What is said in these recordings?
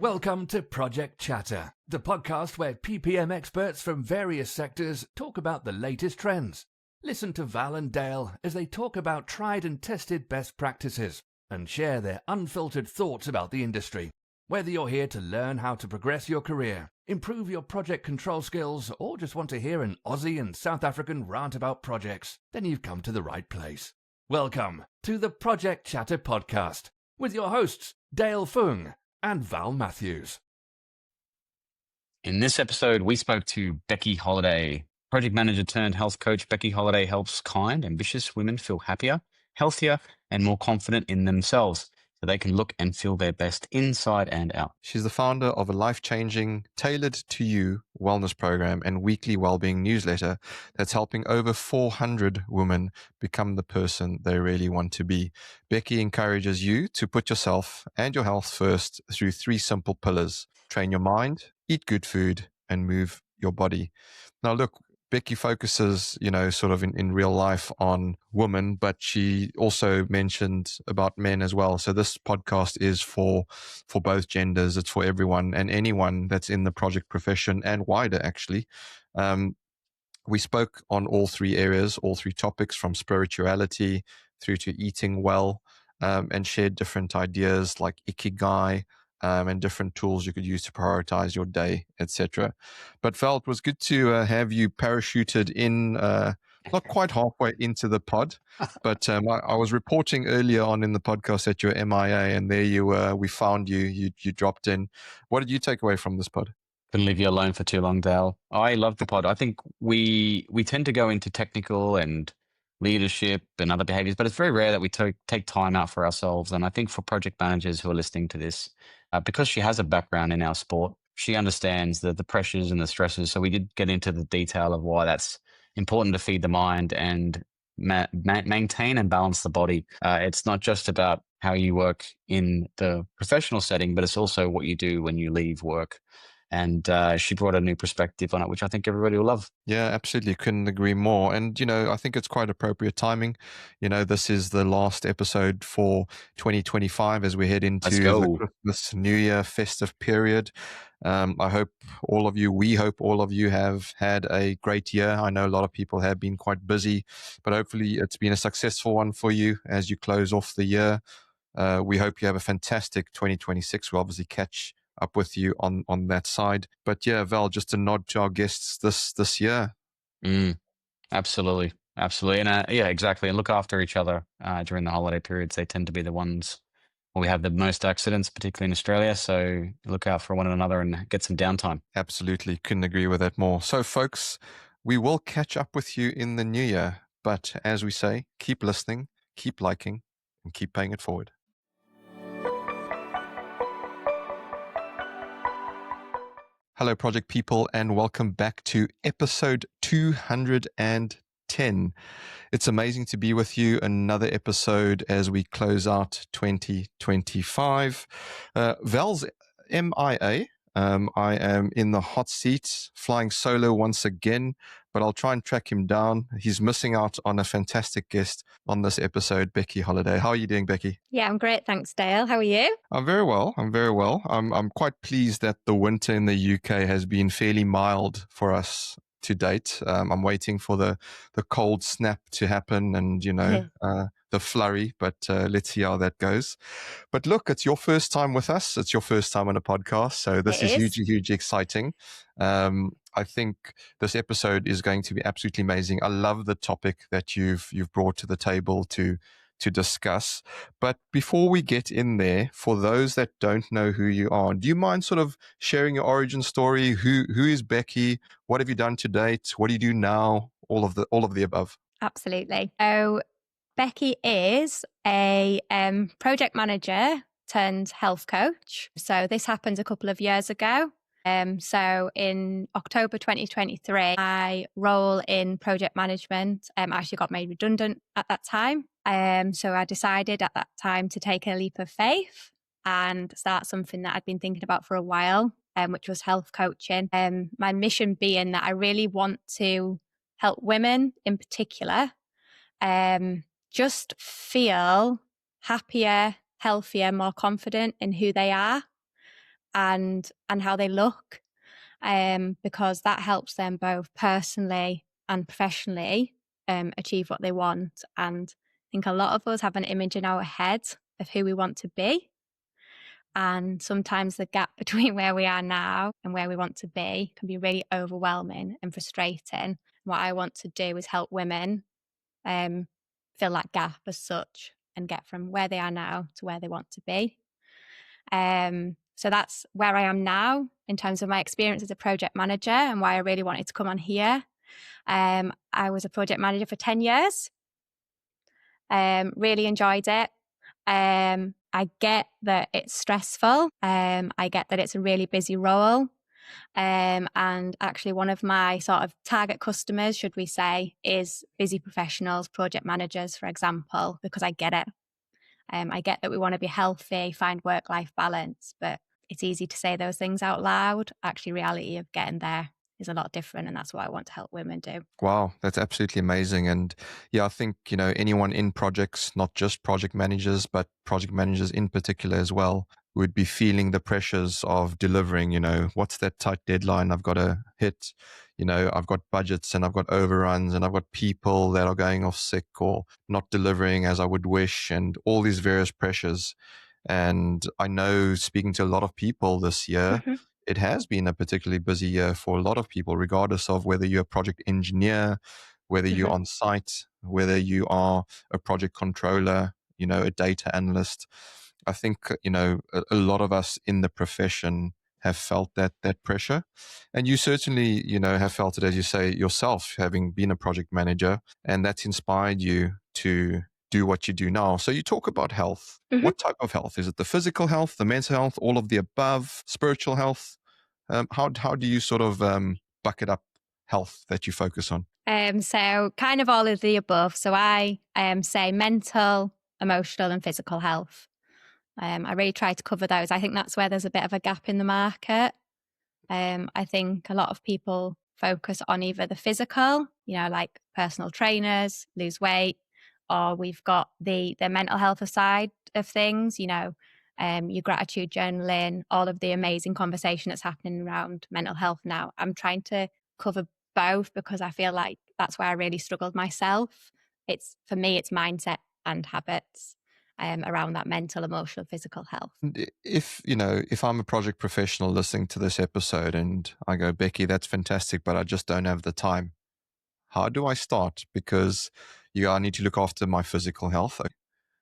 Welcome to Project Chatter, the podcast where PPM experts from various sectors talk about the latest trends. Listen to Val and Dale as they talk about tried and tested best practices and share their unfiltered thoughts about the industry. Whether you're here to learn how to progress your career, improve your project control skills, or just want to hear an Aussie and South African rant about projects, then you've come to the right place. Welcome to the Project Chatter podcast with your hosts, Dale Fung and Val Matthews. In this episode, we spoke to Becky Holliday. Project manager turned health coach Becky Holliday helps kind, ambitious women feel happier, healthier, and more confident in themselves so they can look and feel their best inside and out. She's the founder of a life-changing, tailored-to-you wellness program and weekly well-being newsletter that's helping over 400 women become the person they really want to be. Becky encourages you to put yourself and your health first through 3 simple pillars: train your mind, eat good food, and move your body. Now, look, Becky focuses, sort of in real life on women, but she also mentioned about men as well. So this podcast is for both genders. It's for everyone and anyone that's in the project profession and wider, actually. We spoke on all 3 areas, all 3 topics, from spirituality through to eating well, and shared different ideas like ikigai, and different tools you could use to prioritize your day, etc. But Val, it was good to have you parachuted in, not quite halfway into the pod, but I was reporting earlier on in the podcast that you're MIA, and there you were. We found you. You dropped in. What did you take away from this pod? Couldn't leave you alone for too long, Dale. I love the pod. I think we tend to go into technical and leadership and other behaviors, but it's very rare that we take time out for ourselves. And I think for project managers who are listening to this, because she has a background in our sport, she understands the pressures and the stresses. So we did get into the detail of why that's important to feed the mind and maintain and balance the body. It's not just about how you work in the professional setting, but it's also what you do when you leave work. And she brought a new perspective on it, which I think everybody will love. Yeah, absolutely. Couldn't agree more. And, I think it's quite appropriate timing. This is the last episode for 2025 as we head into the Christmas, New Year festive period. We hope all of you have had a great year. I know a lot of people have been quite busy, but hopefully it's been a successful one for you as you close off the year. We hope you have a fantastic 2026. We'll obviously catch up with you on that side. But yeah, Val, just a nod to our guests this year. Absolutely. And yeah, exactly. And look after each other during the holiday periods. They tend to be the ones where we have the most accidents, particularly in Australia. So look out for one another and get some downtime. Absolutely. Couldn't agree with that more. So folks, we will catch up with you in the new year. But as we say, keep listening, keep liking, and keep paying it forward. Hello, project people, and welcome back to episode 210. It's amazing to be with you. Another episode as we close out 2025. Val's MIA. I am in the hot seat, flying solo once again, but I'll try and track him down. He's missing out on a fantastic guest on this episode, Becky Holliday. How are you doing, Becky? Yeah, I'm great. Thanks, Dale. How are you? I'm very well. I'm quite pleased that the winter in the UK has been fairly mild for us to date. I'm waiting for the cold snap to happen and, the flurry, but let's see how that goes. But look, it's your first time with us. It's your first time on a podcast. So this is hugely exciting. I think this episode is going to be absolutely amazing. I love the topic that you've brought to the table to discuss. But before we get in there, for those that don't know who you are, do you mind sort of sharing your origin story? Who is Becky? What have you done to date? What do you do now? All of the above. Absolutely. So Becky is a project manager turned health coach. So this happened a couple of years ago. So in October 2023, my role in project management actually got made redundant at that time. So I decided at that time to take a leap of faith and start something that I'd been thinking about for a while, which was health coaching. My mission being that I really want to help women in particular just feel happier, healthier, more confident in who they are. and how they look, because that helps them both personally and professionally achieve what they want. And I think a lot of us have an image in our head of who we want to be. And sometimes the gap between where we are now and where we want to be can be really overwhelming and frustrating. What I want to do is help women fill that gap as such and get from where they are now to where they want to be. So that's where I am now in terms of my experience as a project manager and why I really wanted to come on here. I was a project manager for 10 years. Really enjoyed it. I get that it's stressful. I get that it's a really busy role. And actually one of my sort of target customers, should we say, is busy professionals, project managers, for example, because I get it. I get that we want to be healthy, find work-life balance, but it's easy to say those things out loud. Actually, reality of getting there is a lot different, and that's what I want to help women do. Wow, that's absolutely amazing. And yeah, I think, anyone in projects, not just project managers, but project managers in particular as well, would be feeling the pressures of delivering, what's that tight deadline I've got to hit? I've got budgets and I've got overruns and I've got people that are going off sick or not delivering as I would wish, and all these various pressures. And I know, speaking to a lot of people this year, it has been a particularly busy year for a lot of people, regardless of whether you're a project engineer, whether you're on site, whether you are a project controller, a data analyst. I think, a lot of us in the profession have felt that pressure. And you certainly, have felt it, as you say, yourself, having been a project manager, and that's inspired you to do what you do now. So you talk about health. What type of health? Is it the physical health, the mental health, all of the above, spiritual health? How do you sort of bucket up health that you focus on? So kind of all of the above. So I say mental, emotional and physical health. I really try to cover those. I think that's where there's a bit of a gap in the market. I think a lot of people focus on either the physical, like personal trainers, lose weight, or we've got the mental health side of things, your gratitude journaling, all of the amazing conversation that's happening around mental health now. I'm trying to cover both because I feel like that's where I really struggled myself. For me, it's mindset and habits around that mental, emotional, physical health. If I'm a project professional listening to this episode and I go, Becky, that's fantastic, but I just don't have the time. How do I start? Because I need to look after my physical health.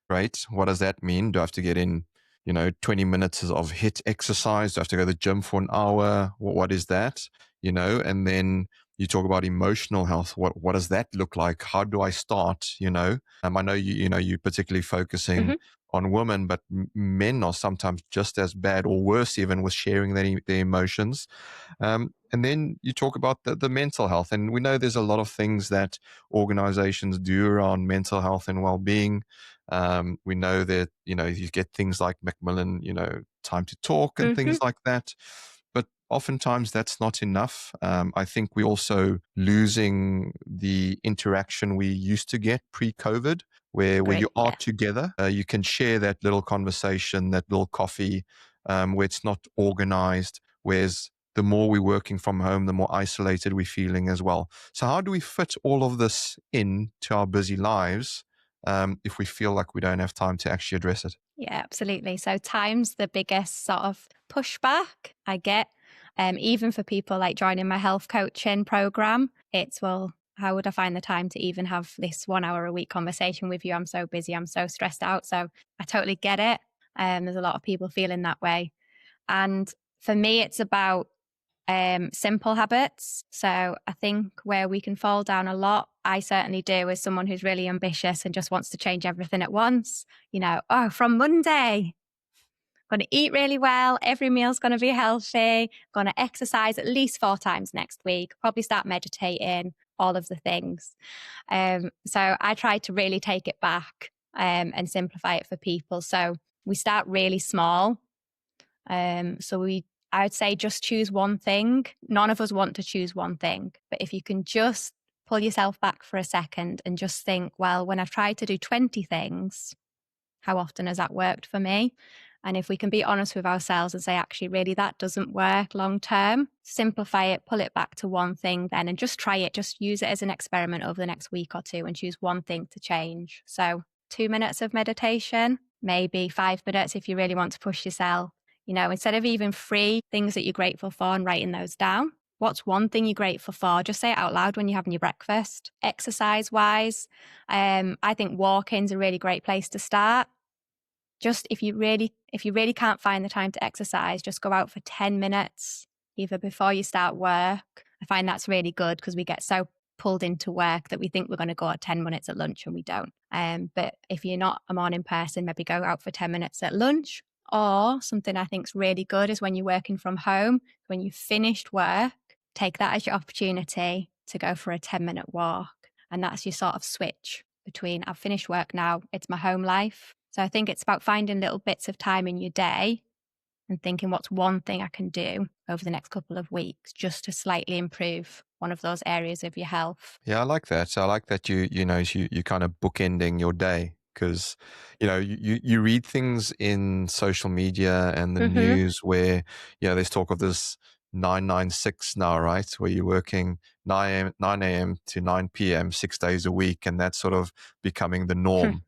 Great. What does that mean? Do I have to get in, 20 minutes of HIIT exercise? Do I have to go to the gym for an hour? What is that? And then you talk about emotional health. What does that look like? How do I start? I know you're particularly focusing on women, but men are sometimes just as bad or worse even with sharing their emotions. And then you talk about the mental health. And we know there's a lot of things that organizations do around mental health and well-being. We know that, you get things like Macmillan, time to talk and things like that. But oftentimes that's not enough. I think we're also losing the interaction we used to get pre-COVID, where you are together. You can share that little conversation, that little coffee, where it's not organized, whereas the more we're working from home, the more isolated we're feeling as well. So how do we fit all of this into our busy lives if we feel like we don't have time to actually address it? Yeah, absolutely. So time's the biggest sort of pushback I get. Even for people like joining my health coaching program, it's, well, how would I find the time to even have this 1 hour a week conversation with you? I'm so busy, I'm so stressed out. So I totally get it. There's a lot of people feeling that way. And for me, it's about simple habits. So I think where we can fall down a lot, I certainly do, as someone who's really ambitious and just wants to change everything at once. From Monday, going to eat really well. Every meal's going to be healthy. Going to exercise at least 4 times next week. Probably start meditating. All of the things. So I try to really take it back and simplify it for people. So we start really small. I would say just choose one thing. None of us want to choose one thing, but if you can just pull yourself back for a second and just think, well, when I've tried to do 20 things, how often has that worked for me? And if we can be honest with ourselves and say, actually, really, that doesn't work long term, simplify it, pull it back to one thing then, and just try it. Just use it as an experiment over the next week or two and choose one thing to change. So 2 minutes of meditation, maybe 5 minutes if you really want to push yourself. You know, instead of even 3 things that you're grateful for and writing those down, what's one thing you're grateful for? Just say it out loud when you're having your breakfast. Exercise-wise, I think walking's a really great place to start. Just if you really can't find the time to exercise, just go out for 10 minutes, either before you start work. I find that's really good because we get so pulled into work that we think we're going to go at 10 minutes at lunch and we don't. But if you're not a morning person, maybe go out for 10 minutes at lunch. Or something I think is really good is when you're working from home, when you've finished work, take that as your opportunity to go for a 10-minute walk. And that's your sort of switch between I've finished work now, it's my home life. So I think it's about finding little bits of time in your day and thinking what's one thing I can do over the next couple of weeks just to slightly improve one of those areas of your health. Yeah, I like that. I like that you kind of bookending your day because, you read things in social media and the news where, there's talk of this 996 now, right? Where you're working 9 a.m. to 9 p.m. 6 days a week, and that's sort of becoming the norm.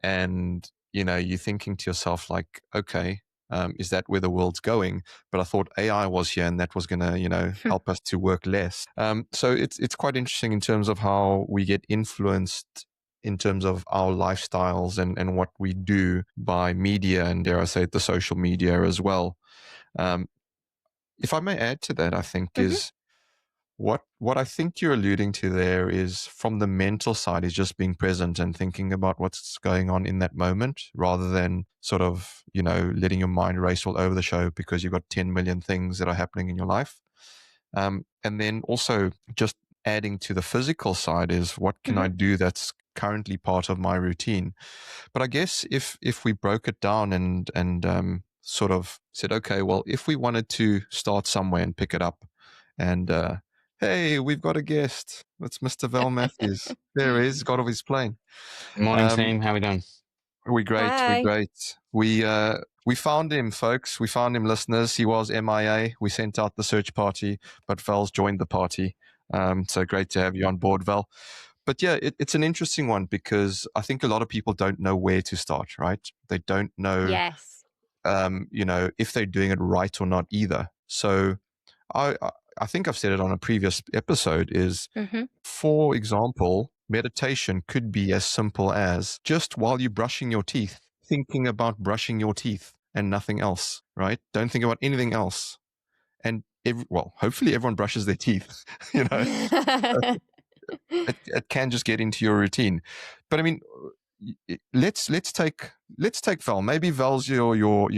And, you're thinking to yourself like, okay, is that where the world's going? But I thought AI was here and that was going to, help us to work less. So it's quite interesting in terms of how we get influenced in terms of our lifestyles and what we do by media and, dare I say it, the social media as well. If I may add to that, I think is what I think you're alluding to there is from the mental side is just being present and thinking about what's going on in that moment rather than sort of, letting your mind race all over the show because you've got 10 million things that are happening in your life. And then also just adding to the physical side is what can I do that's currently part of my routine? But I guess if we broke it down and sort of said, okay, well, if we wanted to start somewhere and pick it up and hey, we've got a guest. It's Mr. Val Matthews. There he is. Got off his plane. Morning, team. How we doing? We're great. Hi. We're great. We found him, folks. We found him, listeners. He was MIA. We sent out the search party, but Val's joined the party. So great to have you on board, Val. But yeah, it's an interesting one because I think a lot of people don't know where to start, right? They don't know, Yes. if they're doing it right or not either. So I think I've said it on a previous episode is, for example, meditation could be as simple as just while you're brushing your teeth, thinking about brushing your teeth and nothing else, right? Don't think about anything else. And hopefully everyone brushes their teeth, It can just get into your routine. But I mean, let's take Val. Maybe Val's your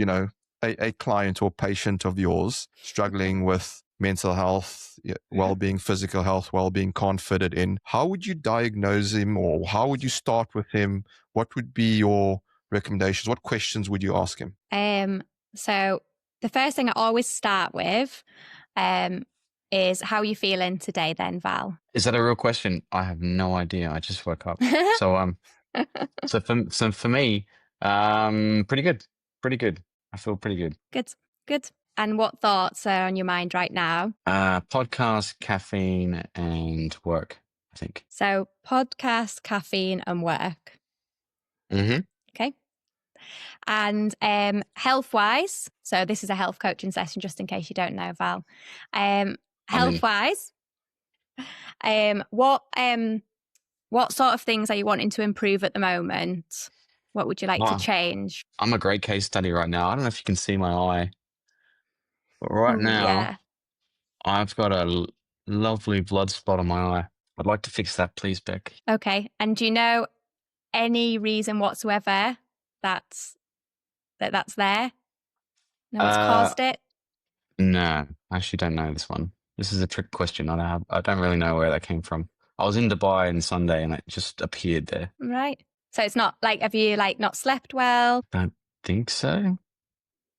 a client or patient of yours struggling with mental health, well-being, physical health, well-being, can't fit it in. How would you diagnose him or how would you start with him? What would be your recommendations? What questions would you ask him? So the first thing I always start with is how are you feeling today then, Val? Is that a real question? I have no idea. I just woke up. So for me, pretty good. Pretty good. I feel pretty good. Good. And what thoughts are on your mind right now? Podcast, caffeine, and work, I think. So podcast, caffeine, and work. Okay. And health-wise, so this is a health coaching session, just in case you don't know, Val. Health-wise, what sort of things are you wanting to improve at the moment? What would you like to change? I'm a great case study right now. I don't know if you can see my eye, but right now, I've got a lovely blood spot on my eye. I'd like to fix that, please, Beck. Okay. And do you know any reason whatsoever that's there? No, what's caused it? No, I actually don't know this one. This is a trick question. I don't really know where that came from. I was in Dubai on Sunday and it just appeared there. Right. So it's not like, have you not slept well? Don't think so.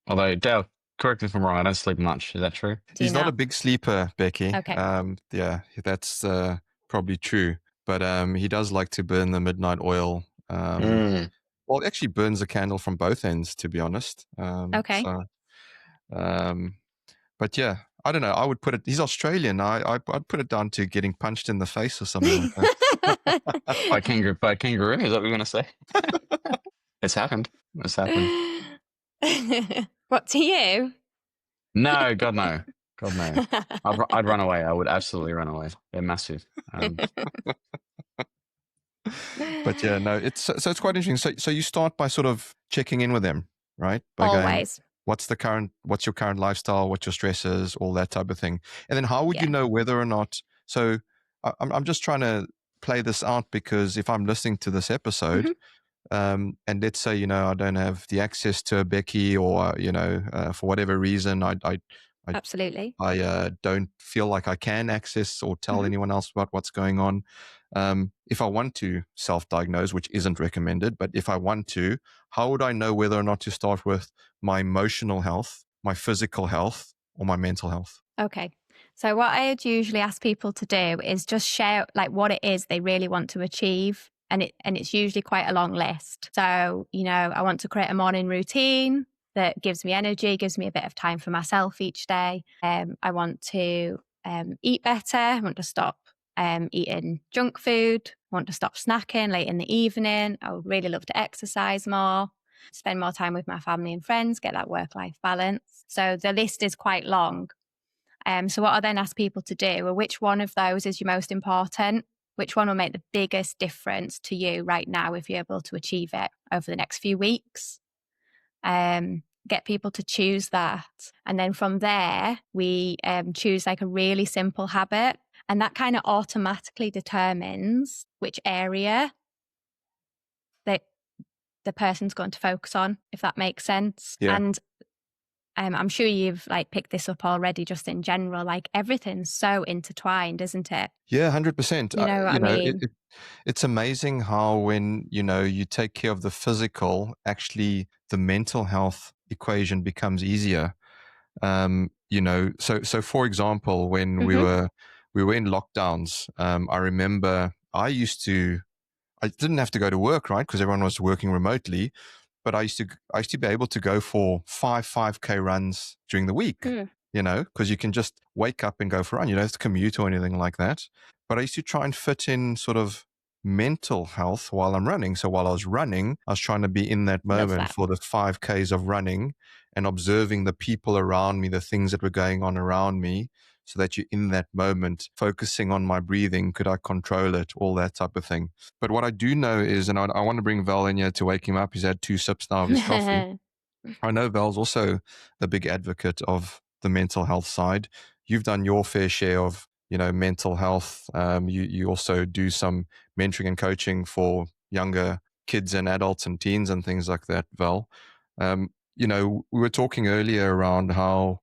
Although, Dale, correct me if I'm wrong, I don't sleep much. Is that true? He's not a big sleeper, Becky. Okay. Yeah, that's probably true. But he does like to burn the midnight oil. Well, it actually burns the candle from both ends, to be honest. Okay. But yeah, I don't know. I would put it. He's Australian. I'd put it down to getting punched in the face or something like that. By kangaroo, is that what you're going to say? It's happened. It's happened. What, to you? No, God, no. God, no. I'd run away. I would absolutely run away. They're massive. But yeah, no, it's quite interesting. So you start by sort of checking in with them, right? By going, Always. what's your current lifestyle, what's your stresses, all that type of thing. And then how would you know whether or not, so I'm just trying to play this out, because if I'm listening to this episode, and let's say, I don't have the access to a Becky, or, for whatever reason, I Absolutely. I don't feel like I can access or tell anyone else about what's going on. If I want to self-diagnose, which isn't recommended, but if I want to, how would I know whether or not to start with my emotional health, my physical health, or my mental health? Okay. So what I'd usually ask people to do is just share like what it is they really want to achieve. And it's usually quite a long list. So, I want to create a morning routine that gives me energy, gives me a bit of time for myself each day. I want to eat better. I want to stop eating junk food. I want to stop snacking late in the evening. I would really love to exercise more, spend more time with my family and friends, get that work-life balance. So the list is quite long. So what I then ask people to do, or which one of those is your most important? Which one will make the biggest difference to you right now if you're able to achieve it over the next few weeks? Get people to choose that. And then from there, we choose like a really simple habit. And that kind of automatically determines which area that the person's going to focus on, if that makes sense. Yeah. And I'm sure you've like picked this up already, just in general, like everything's so intertwined, isn't it? Yeah, 100%. You know what I mean? It's amazing how when, you take care of the physical, actually the mental health equation becomes easier. So for example, when we were in lockdowns, I remember I didn't have to go to work, right? Because everyone was working remotely. But I used to be able to go for 5K runs during the week, because you can just wake up and go for a run. You don't have to commute or anything like that. But I used to try and fit in sort of mental health while I'm running. So while I was running, I was trying to be in that moment for the 5Ks of running and observing the people around me, the things that were going on around me, so that you're in that moment, focusing on my breathing. Could I control it? All that type of thing. But what I do know is, and I want to bring Val in here to wake him up. He's had 2 sips now of his coffee. I know Val's also a big advocate of the mental health side. You've done your fair share of, mental health. You also do some mentoring and coaching for younger kids and adults and teens and things like that, Val. We were talking earlier around how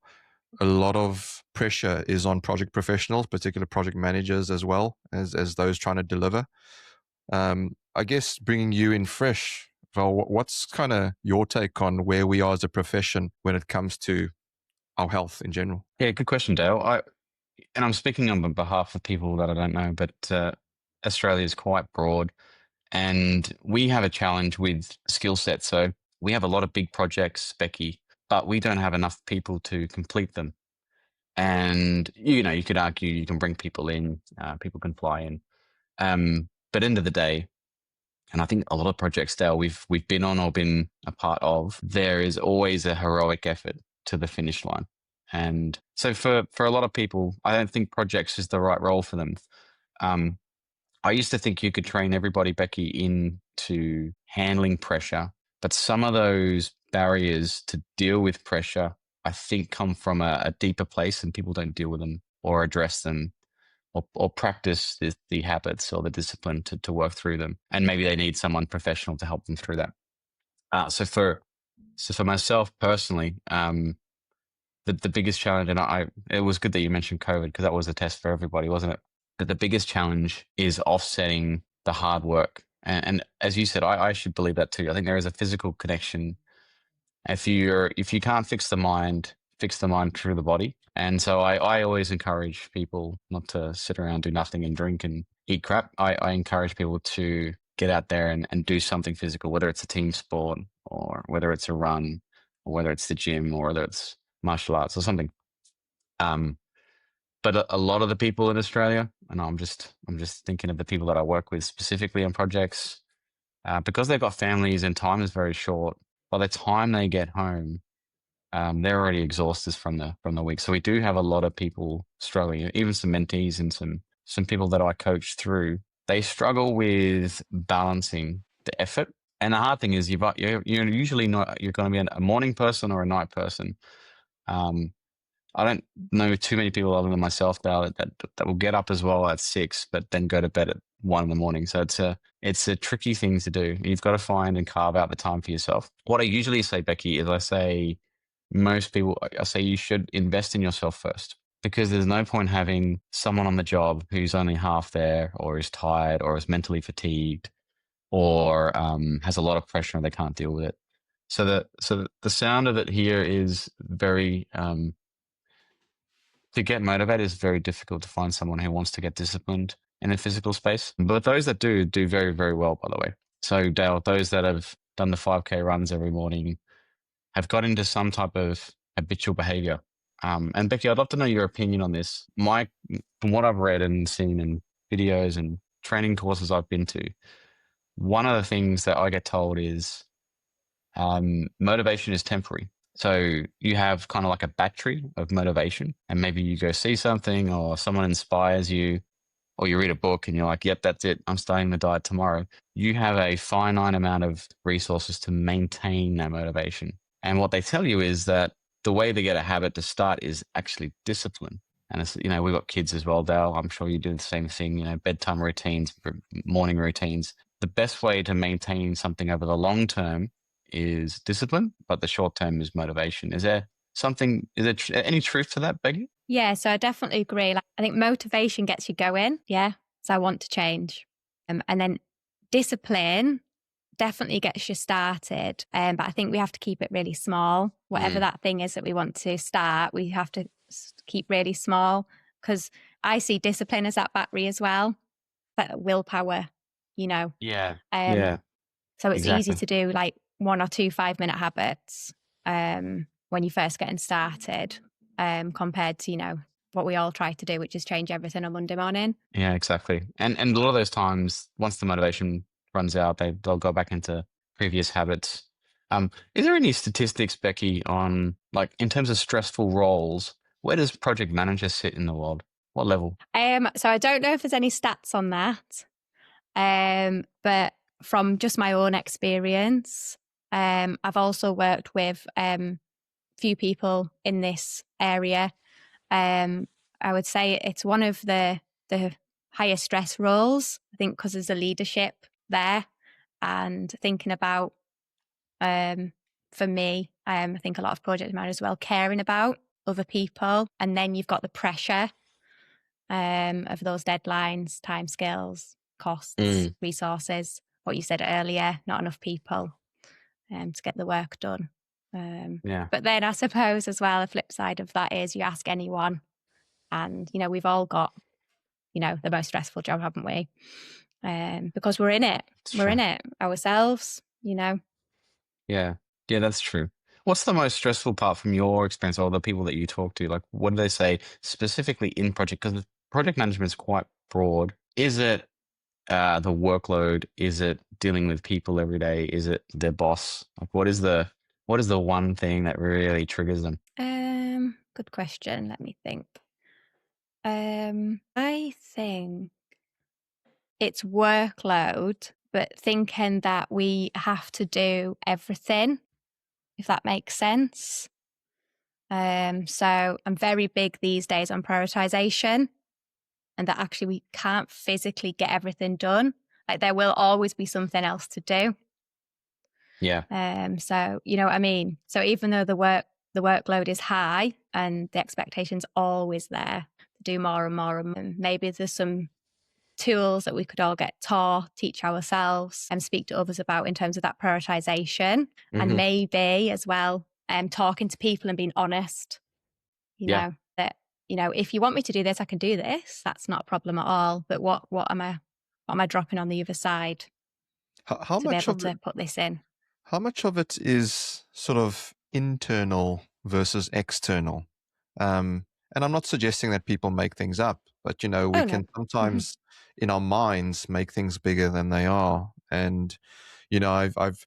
a lot of pressure is on project professionals, particular project managers, as well as those trying to deliver. I guess bringing you in fresh, Val, what's kind of your take on where we are as a profession when it comes to our health in general? Yeah, good question, Dale. I'm speaking on behalf of people that I don't know, but Australia is quite broad, and we have a challenge with skill sets. So we have a lot of big projects, Becky, but we don't have enough people to complete them. And, you could argue you can bring people in, people can fly in. But end of the day, and I think a lot of projects, Dale, we've been on or been a part of, there is always a heroic effort to the finish line. And so for a lot of people, I don't think projects is the right role for them. I used to think you could train everybody, Becky, into handling pressure, but some of those barriers to deal with pressure, I think, come from a deeper place, and people don't deal with them or address them or practice the habits or the discipline to work through them. And maybe they need someone professional to help them through that. So for myself personally, the biggest challenge, and it was good that you mentioned COVID, because that was a test for everybody, wasn't it? But the biggest challenge is offsetting the hard work. And as you said, I should believe that too. I think there is a physical connection. If you can't fix the mind through the body. And so I always encourage people not to sit around, do nothing and drink and eat crap. I encourage people to get out there and do something physical, whether it's a team sport or whether it's a run or whether it's the gym or whether it's martial arts or something. But a lot of the people in Australia, and I'm just thinking of the people that I work with specifically on projects, because they've got families and time is very short. By the time they get home, they're already exhausted from the week. So we do have a lot of people struggling, even some mentees and some people that I coach through. They struggle with balancing the effort. And the hard thing is you're usually not, you're going to be a morning person or a night person. I don't know too many people other than myself that will get up as well at 6, but then go to bed at 1 in the morning. So it's a tricky thing to do. You've got to find and carve out the time for yourself. What I usually say, Becky, is I say you should invest in yourself first, because there's no point having someone on the job who's only half there or is tired or is mentally fatigued or has a lot of pressure and they can't deal with it. So the sound of it here is very to get motivated is very difficult to find someone who wants to get disciplined in a physical space. But those that do very, very well, by the way. So Dale, those that have done the 5K runs every morning have got into some type of habitual behavior. And Becky, I'd love to know your opinion on this. From what I've read and seen in videos and training courses I've been to, one of the things that I get told is motivation is temporary. So you have kind of like a battery of motivation, and maybe you go see something or someone inspires you, or you read a book and you're like, yep, that's it. I'm starting the diet tomorrow. You have a finite amount of resources to maintain that motivation. And what they tell you is that the way to get a habit to start is actually discipline. And it's, we've got kids as well, Dale. I'm sure you do the same thing, bedtime routines, morning routines. The best way to maintain something over the long term is discipline, but the short term is motivation. Is there any truth to that, Becky? Yeah, so I definitely agree. I think motivation gets you going. Yeah, so I want to change. And then discipline definitely gets you started. But I think we have to keep it really small. Whatever that thing is that we want to start, we have to keep really small, because I see discipline as that battery as well, that willpower, Yeah. So it's exactly. easy to do like 1 or 2 5-minute habits when you're first getting started, compared to, what we all try to do, which is change everything on Monday morning. Yeah, exactly. And a lot of those times, once the motivation runs out, they'll go back into previous habits. Is there any statistics, Becky, on like in terms of stressful roles, where does project manager sit in the world? What level? So I don't know if there's any stats on that, but from just my own experience, I've also worked with few people in this area. I would say it's one of the higher stress roles, I think, because there's a leadership there, and thinking about, for me, I think a lot of project managers as well, caring about other people, and then you've got the pressure of those deadlines, timescales, costs, resources. What you said earlier, not enough people to get the work done. But then I suppose as well, the flip side of that is you ask anyone, and we've all got the most stressful job, haven't we? Because we're in it. We're in it ourselves. Yeah, that's true. What's the most stressful part from your experience, or the people that you talk to? Like, what do they say specifically in project? Because project management is quite broad. Is it the workload? Is it dealing with people every day? Is it their boss? Like, what is the one thing that really triggers them? Good question. Let me think. I think it's workload, but thinking that we have to do everything, if that makes sense. So I'm very big these days on prioritization, and that actually we can't physically get everything done. Like there will always be something else to do. Yeah. So you know what I mean? So even though the workload is high and the expectation's always there to do more and more, and maybe there's some tools that we could all get taught, teach ourselves, and speak to others about in terms of that prioritization. And maybe as well, talking to people and being honest, know, that, if you want me to do this, I can do this. That's not a problem at all. But what am I dropping on the other side? How to be much able of to put this in. How much of it is sort of internal versus external? And I'm not suggesting that people make things up, but we Oh, no. can sometimes in our minds make things bigger than they are. And I've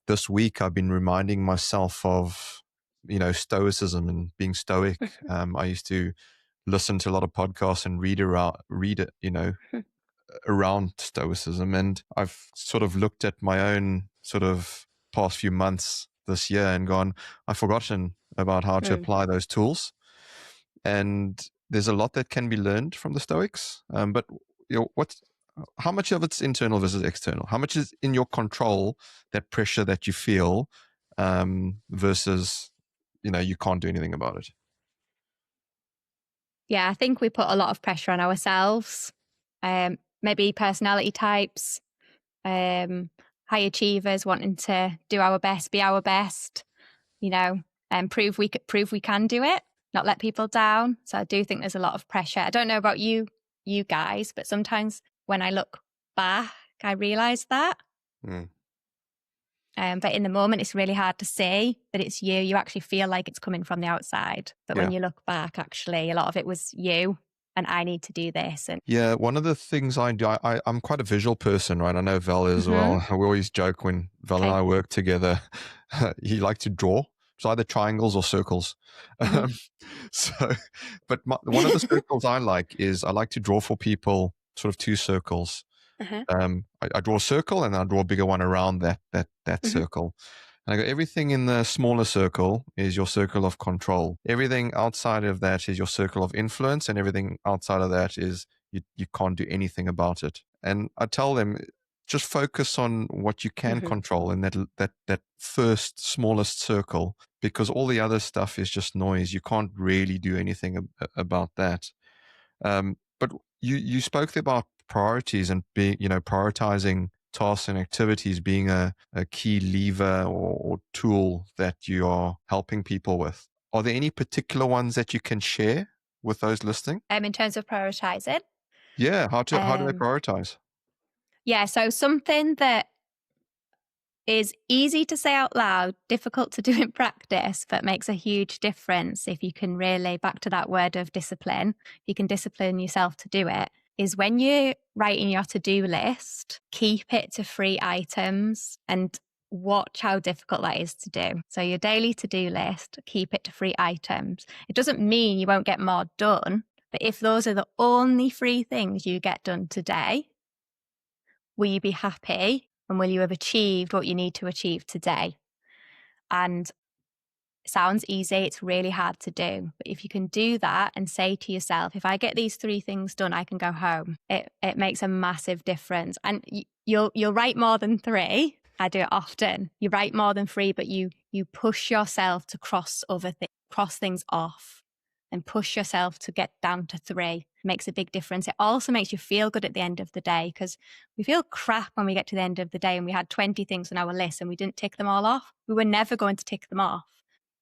this week I've been reminding myself of stoicism and being stoic. I used to listen to a lot of podcasts and read it, around stoicism, and I've sort of looked at my own sort of past few months this year and gone, I've forgotten about how to apply those tools. And there's a lot that can be learned from the Stoics, but how much of it's internal versus external? How much is in your control, that pressure that you feel, versus you can't do anything about it? Yeah, I think we put a lot of pressure on ourselves. Maybe personality types, high achievers wanting to do our best, be our best, and prove we can do it, not let people down. So I do think there's a lot of pressure. I don't know about you guys, but sometimes when I look back, I realize that. But in the moment, it's really hard to see that it's you. You actually feel like it's coming from the outside. But when you look back, actually, a lot of it was you. And I need to do this. And yeah, one of the things I do, I'm quite a visual person, right? I know Val is well. We always joke when Val and I work together. He likes to draw. It's either triangles or circles. But one of the circles I like to draw for people, sort of two circles. I draw a circle and I draw a bigger one around that circle. And I go, everything in the smaller circle is your circle of control. Everything outside of that is your circle of influence, and everything outside of that is you can't do anything about it. And I tell them, just focus on what you can control in that first smallest circle, because all the other stuff is just noise. You can't really do anything about that. But you spoke about priorities and being, prioritizing tasks and activities being a key lever or tool that you are helping people with. Are there any particular ones that you can share with those listening? In terms of prioritizing? Yeah, how do they prioritize? Yeah, so something that is easy to say out loud, difficult to do in practice, but makes a huge difference if you can really, back to that word of discipline, you can discipline yourself to do it, is when you're writing your to-do list, keep it to 3 items and watch how difficult that is to do. So your daily to-do list, keep it to 3 items. It doesn't mean you won't get more done, but if those are the only 3 things you get done today, will you be happy? And will you have achieved what you need to achieve today? And it sounds easy. It's really hard to do. But if you can do that and say to yourself, if I get these 3 things done, I can go home. It makes a massive difference. And you'll write more than 3. I do it often. You write more than 3, but you push yourself to cross things off and push yourself to get down to 3. Makes a big difference. It also makes you feel good at the end of the day, because we feel crap when we get to the end of the day and we had 20 things on our list and we didn't tick them all off. We were never going to tick them off,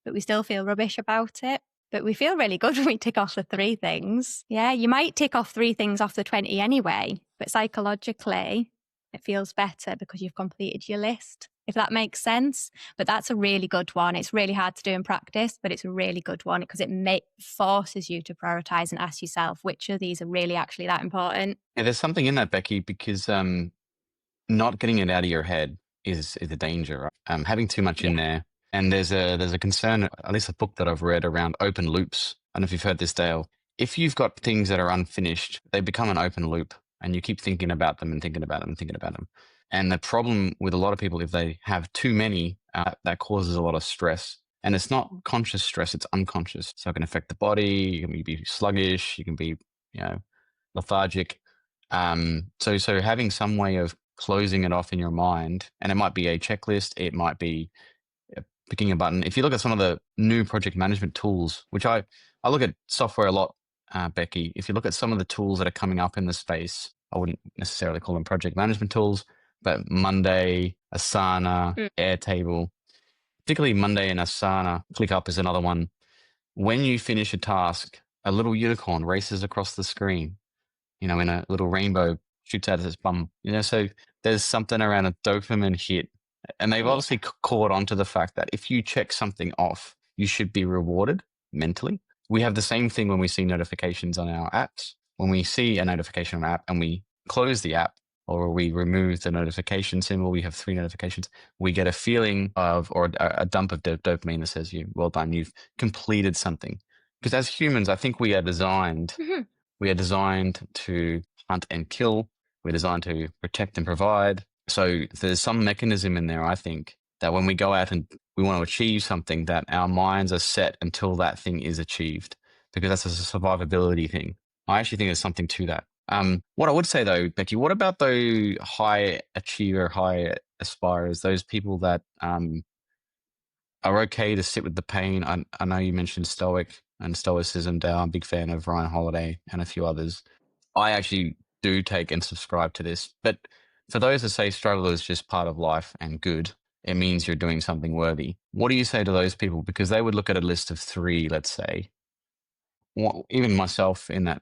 but we still feel rubbish about it. But we feel really good when we tick off the 3 things. Yeah, you might tick off 3 things off the 20 anyway, but psychologically it feels better because you've completed your list, if that makes sense. But that's a really good one. It's really hard to do in practice, but it's a really good one because it forces you to prioritize and ask yourself which of these are really actually that important. Yeah, there's something in that, Becky, because not getting it out of your head is a danger, right? Having too much in there. And there's a concern, at least a book that I've read, around open loops. I don't know if you've heard this, Dale. If you've got things that are unfinished, they become an open loop and you keep thinking about them and thinking about them and thinking about them. And the problem with a lot of people, if they have too many, that causes a lot of stress. And it's not conscious stress, it's unconscious. So it can affect the body, you can be sluggish, you can be, lethargic. So having some way of closing it off in your mind, and it might be a checklist, it might be picking a button. If you look at some of the new project management tools, which I look at software a lot, Becky, if you look at some of the tools that are coming up in the space, I wouldn't necessarily call them project management tools, but Monday, Asana, Airtable, particularly Monday and Asana, ClickUp is another one. When you finish a task, a little unicorn races across the screen, in a little rainbow shoots out of its bum. So there's something around a dopamine hit. And they've obviously caught on to the fact that if you check something off, you should be rewarded mentally. We have the same thing when we see notifications on our apps. When we see a notification on our app and we close the app or we remove the notification symbol, we have 3 notifications, we get a feeling of, or a dump of dopamine that says, well done, you've completed something. Because as humans, I think we are designed to hunt and kill. We're designed to protect and provide. So there's some mechanism in there, I think, that when we go out and we want to achieve something, that our minds are set until that thing is achieved, because that's a survivability thing. I actually think there's something to that. What I would say though, Becky, what about those high achiever, high aspirers, those people that are okay to sit with the pain? I know you mentioned Stoic and Stoicism, Dale. I'm a big fan of Ryan Holiday and a few others. I actually do take and subscribe to this. But for those that say struggle is just part of life and good, it means you're doing something worthy. What do you say to those people? Because they would look at a list of 3, let's say, even myself in that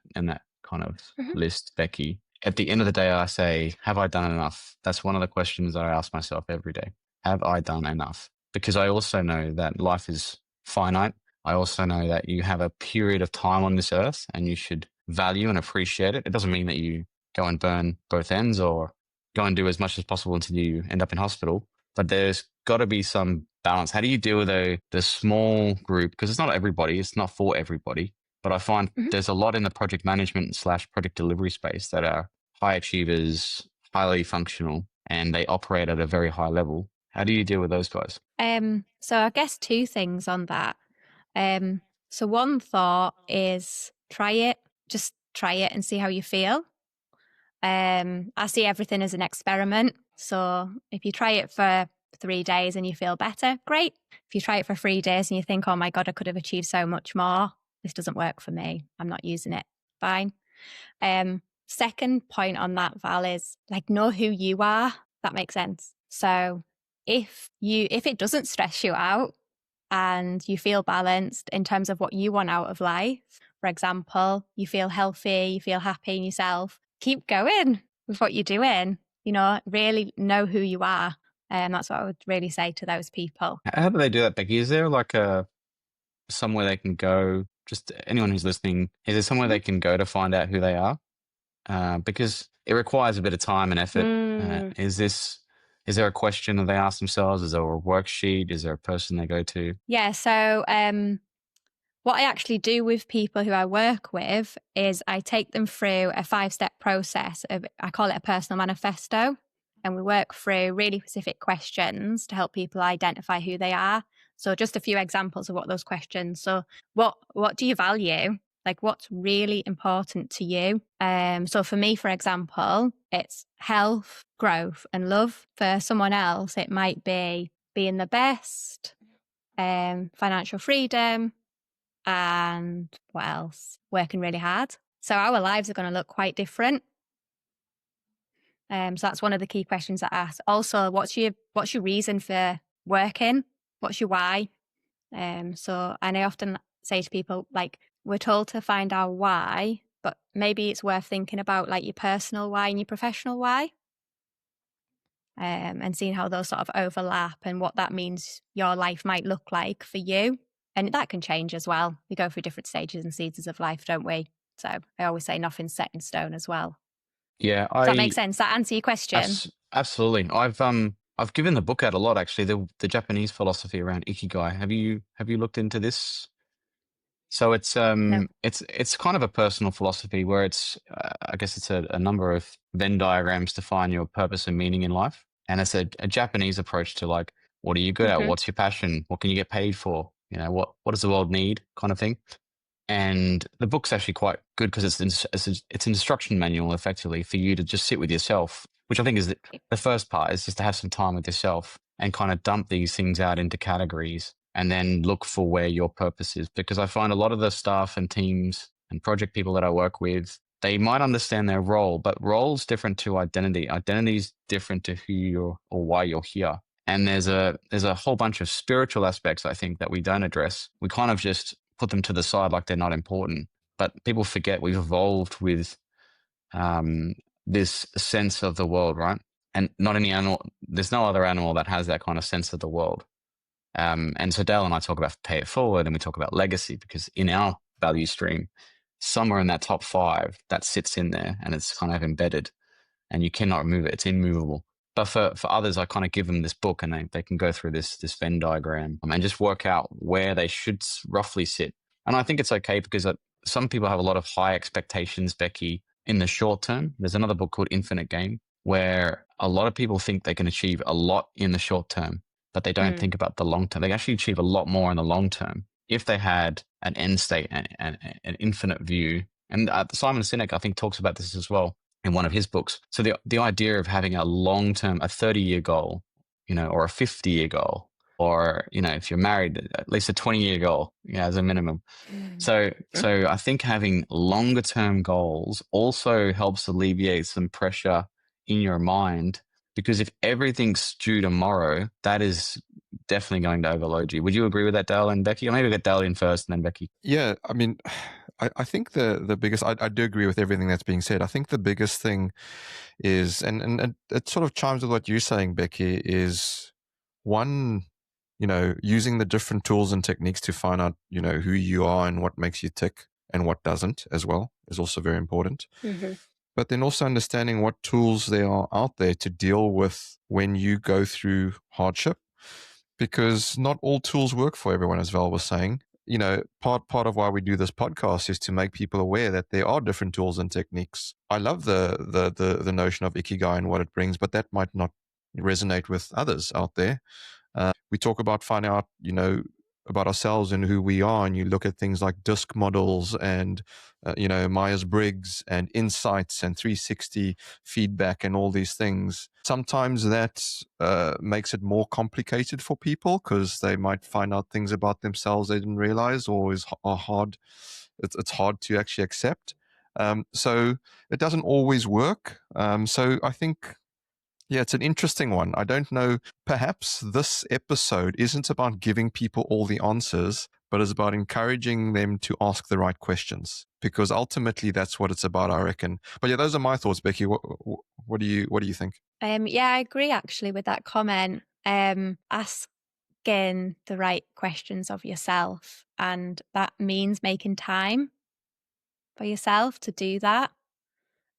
kind of list, Becky. At the end of the day, I say, have I done enough? That's one of the questions that I ask myself every day. Have I done enough? Because I also know that life is finite. I also know that you have a period of time on this earth and you should value and appreciate it. It doesn't mean that you go and burn both ends or go and do as much as possible until you end up in hospital. But there's got to be some balance. How do you deal with the small group? Because it's not everybody. It's not for everybody. But I find there's a lot in the project management / project delivery space that are high achievers, highly functional, and they operate at a very high level. How do you deal with those guys? So I guess 2 things on that. So one thought is try it, just try it and see how you feel. I see everything as an experiment. So if you try it for 3 days and you feel better, great. If you try it for 3 days and you think, oh my God, I could have achieved so much more, this doesn't work for me, I'm not using it, fine. Second point on that, Val, is know who you are. That makes sense. So if it doesn't stress you out and you feel balanced in terms of what you want out of life, for example, you feel healthy, you feel happy in yourself, keep going with what you're doing. Really know who you are. And that's what I would really say to those people. How do they do that, Becky? Is there somewhere they can go? Just anyone who's listening, is there somewhere they can go to find out who they are? Because it requires a bit of time and effort. Is there a question that they ask themselves? Is there a worksheet? Is there a person they go to? Yeah. So what I actually do with people who I work with is I take them through a 5-step process I call it a personal manifesto. And we work through really specific questions to help people identify who they are. So just a few examples of what those questions. So what do you value? What's really important to you? So for me, for example, it's health, growth, and love. For someone else, it might be being the best, financial freedom, and what else? Working really hard. So our lives are going to look quite different. So that's one of the key questions I ask. Also, what's your reason for working? What's your why? And I often say to people, we're told to find our why, but maybe it's worth thinking about your personal why and your professional why, and seeing how those sort of overlap and what that means your life might look like for you. And that can change as well. We go through different stages and seasons of life, don't we? So I always say nothing's set in stone as well. Yeah, Does that make sense? Does that answer your question? Absolutely. I've given the book out a lot, actually. The Japanese philosophy around ikigai. Have you looked into this? So it's No. it's kind of a personal philosophy where it's I guess it's a number of Venn diagrams to find your purpose and meaning in life, and it's a Japanese approach to what are you good at? What's your passion? What can you get paid for? What does the world need? Kind of thing. And the book's actually quite good because it's an instruction manual effectively for you to just sit with yourself, which I think is the first part, is just to have some time with yourself and kind of dump these things out into categories and then look for where your purpose is. Because I find a lot of the staff and teams and project people that I work with, they might understand their role, but role's different to identity. Identity's different to who you're or why you're here. And there's a whole bunch of spiritual aspects, I think, that we don't address. We kind of just put them to the side like they're not important. But people forget we've evolved with this sense of the world, right? And not any animal, there's no other animal that has that kind of sense of the world. And so Dale and I talk about pay it forward, and we talk about legacy, because in our value stream, somewhere in that top 5, that sits in there and it's kind of embedded and you cannot remove it. It's immovable. But for others, I kind of give them this book and they can go through this Venn diagram and just work out where they should roughly sit. And I think it's okay because some people have a lot of high expectations, Becky, in the short term. There's another book called Infinite Game where a lot of people think they can achieve a lot in the short term, but they don't think about the long term. They actually achieve a lot more in the long term if they had an end state and an infinite view. And Simon Sinek, I think, talks about this as well in one of his books. So the idea of having a long-term, a 30-year goal, or a 50-year goal, or, if you're married, at least a 20-year goal, as a minimum. So I think having longer-term goals also helps alleviate some pressure in your mind, because if everything's due tomorrow, that is definitely going to overload you. Would you agree with that, Dale and Becky? Or maybe get Dale in first and then Becky. Yeah, I mean, I think the biggest, I do agree with everything that's being said. I think the biggest thing is, and it sort of chimes with what you're saying, Becky, is one, using the different tools and techniques to find out, who you are and what makes you tick and what doesn't as well is also very important. Mm-hmm. But then also understanding what tools there are out there to deal with when you go through hardship, because not all tools work for everyone, as Val was saying. Part of why we do this podcast is to make people aware that there are different tools and techniques. I love the notion of Ikigai and what it brings, but that might not resonate with others out there. We talk about finding out, about ourselves and who we are, and you look at things like DISC models and Myers-Briggs and insights and 360 feedback and all these things. Sometimes that makes it more complicated for people because they might find out things about themselves they didn't realize, or are hard. It's hard to actually accept. So it doesn't always work. So I think, yeah, it's an interesting one. I don't know. Perhaps this episode isn't about giving people all the answers, but it's about encouraging them to ask the right questions, because ultimately that's what it's about, I reckon. But yeah, those are my thoughts, Becky. What do you think? Yeah, I agree actually with that comment. Asking the right questions of yourself, and that means making time for yourself to do that.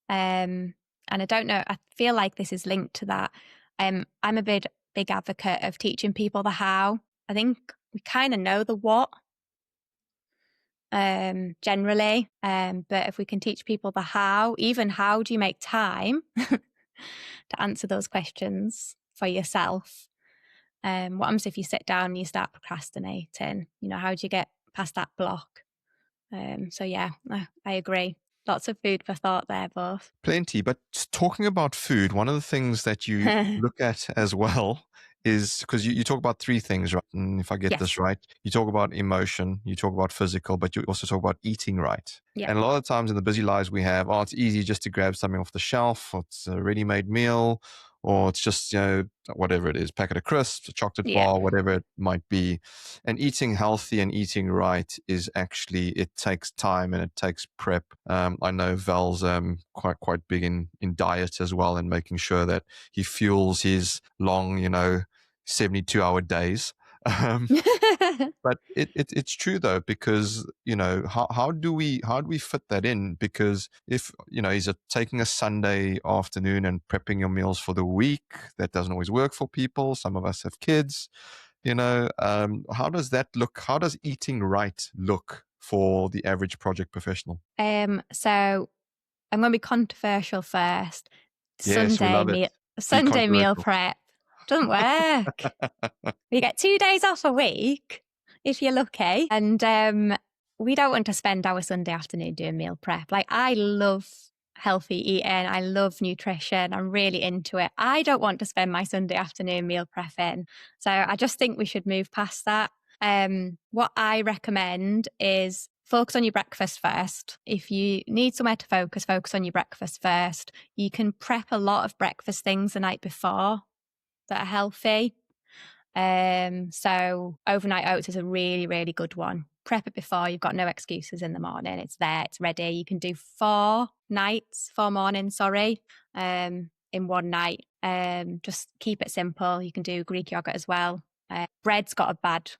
And I don't know, I feel like this is linked to that. I'm a big advocate of teaching people the how. I think we kind of know the what, generally. But if we can teach people the how, even how do you make time to answer those questions for yourself? What happens if you sit down and you start procrastinating? How do you get past that block? So yeah, I agree. Lots of food for thought there, both. Plenty. But talking about food, one of the things that you look at as well is, because you talk about 3 things, right? And if I get this right, you talk about emotion, you talk about physical, but you also talk about eating right. Yeah. And a lot of times in the busy lives we have, it's easy just to grab something off the shelf, or it's a ready-made meal, or it's just, whatever it is, packet of crisps, a chocolate bar, whatever it might be. And eating healthy and eating right is actually, it takes time and it takes prep. I know Val's quite big in diet as well, and making sure that he fuels his long, 72-hour days. But it's true though, because how do we fit that in? Because if is it taking a Sunday afternoon and prepping your meals for the week? That doesn't always work for people. Some of us have kids. How does that look? How does eating right look for the average project professional? So I'm going to be controversial first. Yes, we love it. Sunday meal prep doesn't work. You get 2 days off a week if you're lucky, and we don't want to spend our Sunday afternoon doing meal prep. Like, I love healthy eating, I love nutrition, I'm really into it. I don't want to spend my Sunday afternoon meal prepping. So I just think we should move past that. What I recommend is focus on your breakfast first. If you need somewhere to focus on your breakfast first. You can prep a lot of breakfast things the night before that are healthy. So overnight oats is a really, really good one. Prep it before. You've got no excuses in the morning. It's there. It's ready. You can do 4 mornings, in one night. Just keep it simple. You can do Greek yogurt as well. Bread's got a bad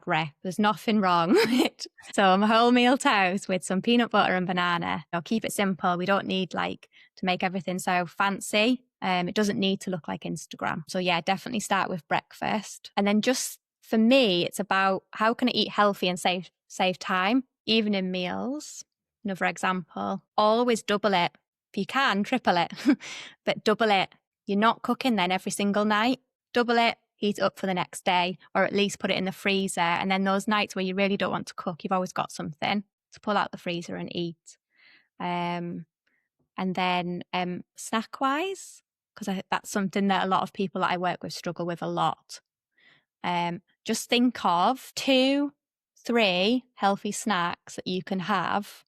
rep. There's nothing wrong with it. So wholemeal toast with some peanut butter and banana. Keep it simple. We don't need to make everything so fancy. It doesn't need to look like Instagram. So yeah, definitely start with breakfast. And then just for me, it's about how can I eat healthy and save time, even in meals. Another example, always double it. If you can, triple it, but double it. You're not cooking then every single night. Double it, heat it up for the next day, or at least put it in the freezer. And then those nights where you really don't want to cook, you've always got something to pull out the freezer and eat. And then snack-wise, because that's something that a lot of people that I work with struggle with a lot. Just think of 2-3 healthy snacks that you can have,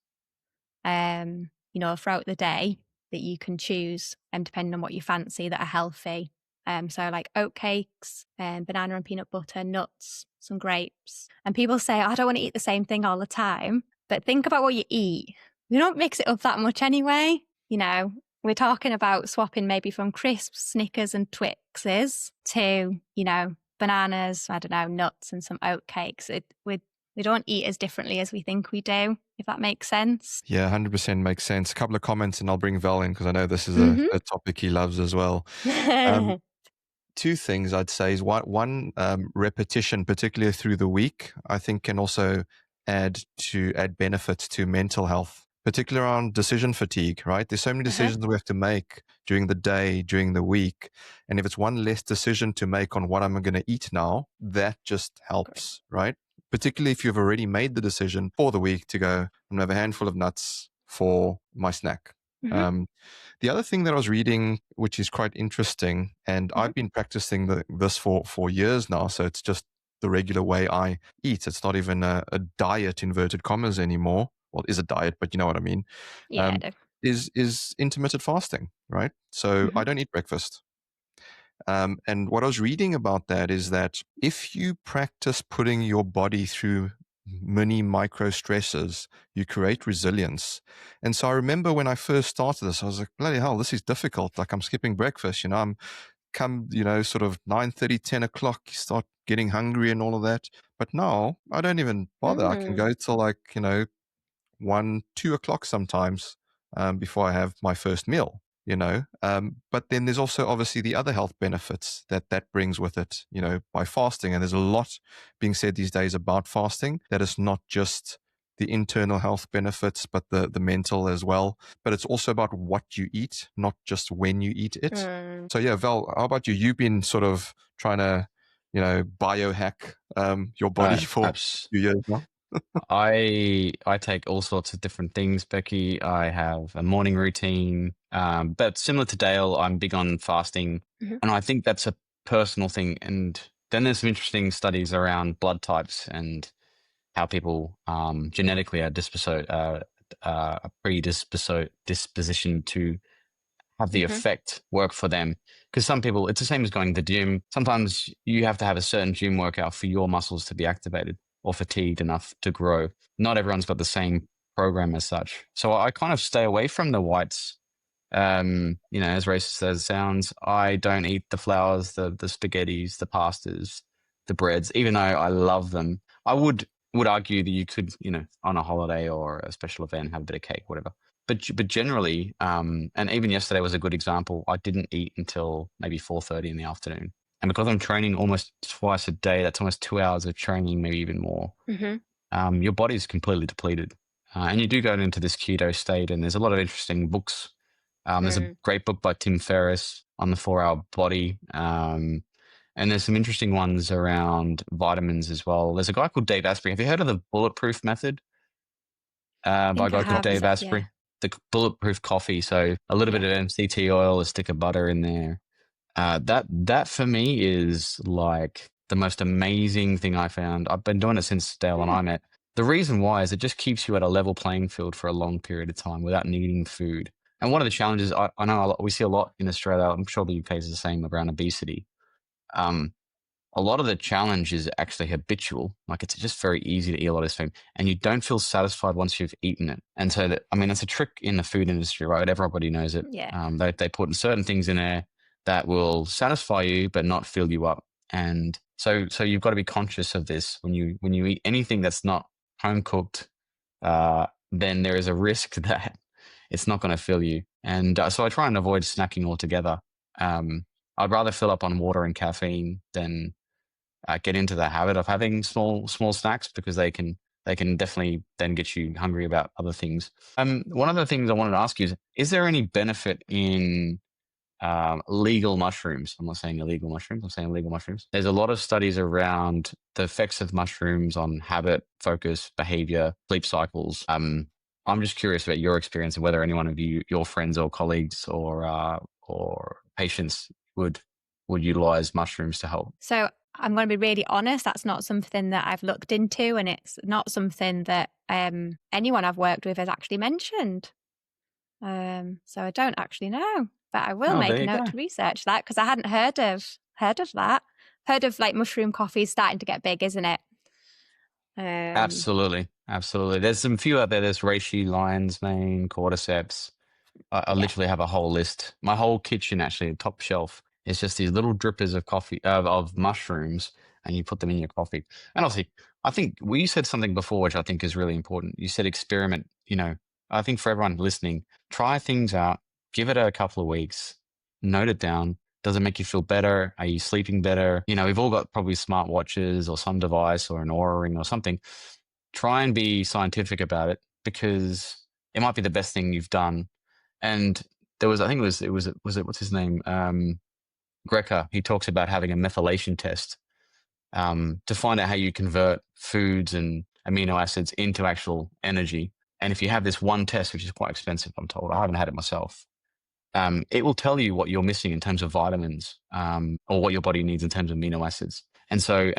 throughout the day that you can choose, depending on what you fancy, that are healthy. So like oat cakes, banana and peanut butter, nuts, some grapes. And people say, I don't want to eat the same thing all the time. But think about what you eat. You don't mix it up that much anyway. We're talking about swapping maybe from crisps, Snickers and Twixes to, bananas, nuts and some oat cakes. We don't eat as differently as we think we do, if that makes sense. Yeah, 100% makes sense. A couple of comments and I'll bring Val in because I know this is a topic he loves as well. 2 things I'd say is one repetition, particularly through the week, I think can also add benefits to mental health, particularly around decision fatigue, right? There's so many decisions we have to make during the day, during the week. And if it's one less decision to make on what I'm going to eat now, that just helps, right? Particularly if you've already made the decision for the week to go, I'm going to have a handful of nuts for my snack. The other thing that I was reading, which is quite interesting, and I've been practicing this for years now, so it's just the regular way I eat. It's not even a diet, inverted commas, anymore. Well, it is a diet, but you know what I mean. Yeah, I do. Is intermittent fasting, right? So I don't eat breakfast. And what I was reading about that is that if you practice putting your body through mini micro stresses, you create resilience. And so I remember when I first started this, I was like, bloody hell, this is difficult. Like I'm skipping breakfast, I'm sort of 9:30, 10 o'clock, you start getting hungry and all of that. But now I don't even bother. I can go till 1, 2 o'clock sometimes before I have my first meal. But then there's also obviously the other health benefits that brings with it, by fasting. And there's a lot being said these days about fasting, that it's not just the internal health benefits, but the mental as well. But it's also about what you eat, not just when you eat it. So yeah, Val, how about you? You've been sort of trying to, biohack your body for a few years now. I take all sorts of different things, Becky. I have a morning routine, but similar to Dale, I'm big on fasting, and I think that's a personal thing. And then there's some interesting studies around blood types and how people genetically are predisposition to have the effect work for them. Because some people, it's the same as going to the gym. Sometimes you have to have a certain gym workout for your muscles to be activated or fatigued enough to grow. Not everyone's got the same program as such. So I kind of stay away from the whites. As racist as it sounds, I don't eat the flours, the spaghettis, the pastas, the breads, even though I love them. I would argue that you could, on a holiday or a special event, have a bit of cake, whatever. But generally, and even yesterday was a good example, I didn't eat until maybe 4:30 in the afternoon. And because I'm training almost twice a day, that's almost 2 hours of training, maybe even more. Your body is completely depleted. And you do go into this keto state, and there's a lot of interesting books. There's a great book by Tim Ferriss on the 4-hour body. And there's some interesting ones around vitamins as well. There's a guy called Dave Asprey. Have you heard of the bulletproof method? By a guy called Dave Asprey. Yeah. The bulletproof coffee. So a little bit of MCT oil, a stick of butter in there. That for me is like the most amazing thing I found. I've been doing it since Dale and I met. The reason why is it just keeps you at a level playing field for a long period of time without needing food. And one of the challenges I know we see a lot in Australia, I'm sure the UK is the same, around obesity. a lot of the challenge is actually habitual. Like it's just very easy to eat a lot of this food and you don't feel satisfied once you've eaten it. And so that's a trick in the food industry, right? Everybody knows it. Yeah. They put certain things in there that will satisfy you, but not fill you up. And so you've got to be conscious of this when you eat anything that's not home cooked, then there is a risk that it's not going to fill you. And so I try and avoid snacking altogether. I'd rather fill up on water and caffeine than get into the habit of having small snacks because they can definitely then get you hungry about other things. One of the things I wanted to ask you is there any benefit in legal mushrooms? I'm not saying illegal mushrooms, I'm saying legal mushrooms. There's a lot of studies around the effects of mushrooms on habit, focus, behavior, sleep cycles. I'm just curious about your experience and whether any one of you, your friends or colleagues or patients would utilize mushrooms to help. So I'm going to be really honest, that's not something that I've looked into, and it's not something that anyone I've worked with has actually mentioned. So I don't actually know, but I will make a note to research that because I hadn't heard of that. Heard of like mushroom coffee starting to get big, isn't it? Absolutely. There's some few out there. There's reishi, lion's mane, cordyceps. I literally have a whole list. My whole kitchen, actually, top shelf, is just these little drippers of coffee of mushrooms, and you put them in your coffee. And obviously, I think you said something before, which I think is really important. You said experiment. I think for everyone listening, try things out, give it a couple of weeks, note it down. Does it make you feel better? Are you sleeping better? We've all got probably smart watches or some device or an Oura ring or something. Try and be scientific about it because it might be the best thing you've done. And there was, I think it was what's his name? Greca. He talks about having a methylation test to find out how you convert foods and amino acids into actual energy. And if you have this one test, which is quite expensive, I'm told, I haven't had it myself, it will tell you what you're missing in terms of vitamins or what your body needs in terms of amino acids. And so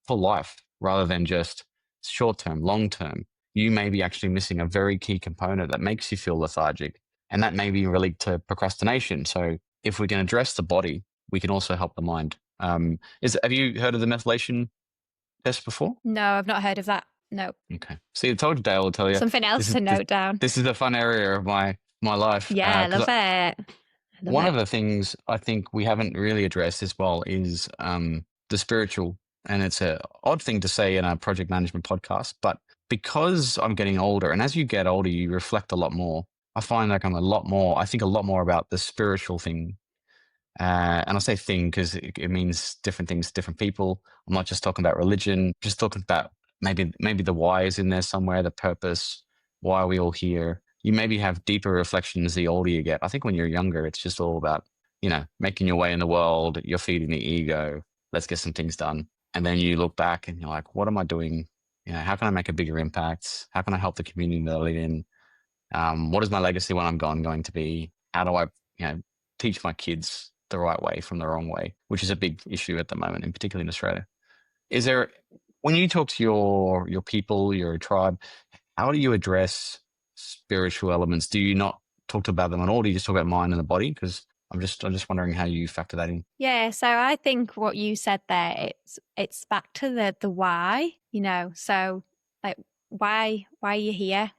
for life, rather than just short-term, long-term, you may be actually missing a very key component that makes you feel lethargic. And that may be related to procrastination. So if we can address the body, we can also help the mind. Have you heard of the methylation test before? No, I've not heard of that. No. Okay. See, I told you, Dale will tell you. Something else to note down. This is a fun area of my life. Yeah, I love it. One of the things I think we haven't really addressed as well is the spiritual. And it's an odd thing to say in a project management podcast, but because I'm getting older, and as you get older, you reflect a lot more. I find like I think a lot more about the spiritual thing. And I say thing because it means different things to different people. I'm not just talking about religion, just talking about maybe the why is in there somewhere, the purpose, why are we all here? You maybe have deeper reflections the older you get. I think when you're younger, it's just all about, making your way in the world, you're feeding the ego, let's get some things done. And then you look back and you're like, what am I doing? How can I make a bigger impact? How can I help the community that I live in? What is my legacy when I'm gone going to be? How do I, teach my kids the right way from the wrong way, which is a big issue at the moment, in particular in Australia. Is there, when you talk to your people, your tribe, how do you address spiritual elements? Do you not talk about them at all? Do you just talk about mind and the body? Because I'm just wondering how you factor that in. Yeah, so I think what you said there, it's back to the why, so like why are you here?